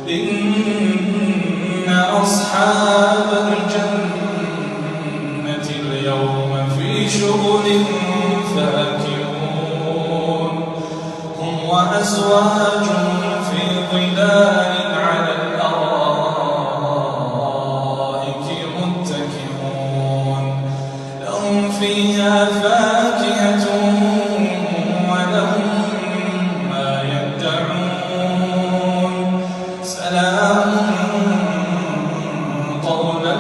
إن أصحاب الجنة اليوم في شغل فاكهون هم وأزواجهم في ظلال على الأرائك متكئون لهم فيها فاكهة ولهم ما يدعون سلام قولا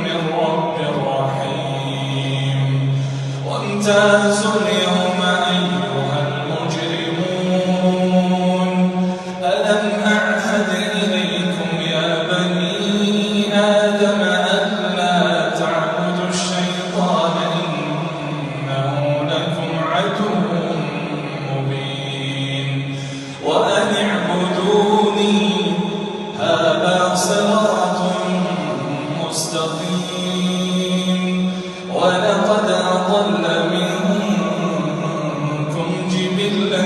من رب رحيم وامتازوا اليوم أيها المجرمون ألم أعهد إليكم يا بني آدم ألا تعبدوا الشيطان إنه لكم عدو مبين وأن اعبدوني هذا صراط مستقيم ولقد أضل منكم جبلا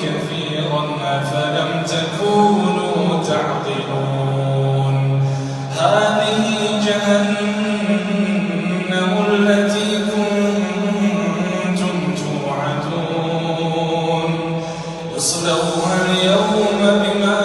كثيرا أفلم تكونوا تعقلون هذه جهنم التي كنتم توعدون اصلوها اليوم بما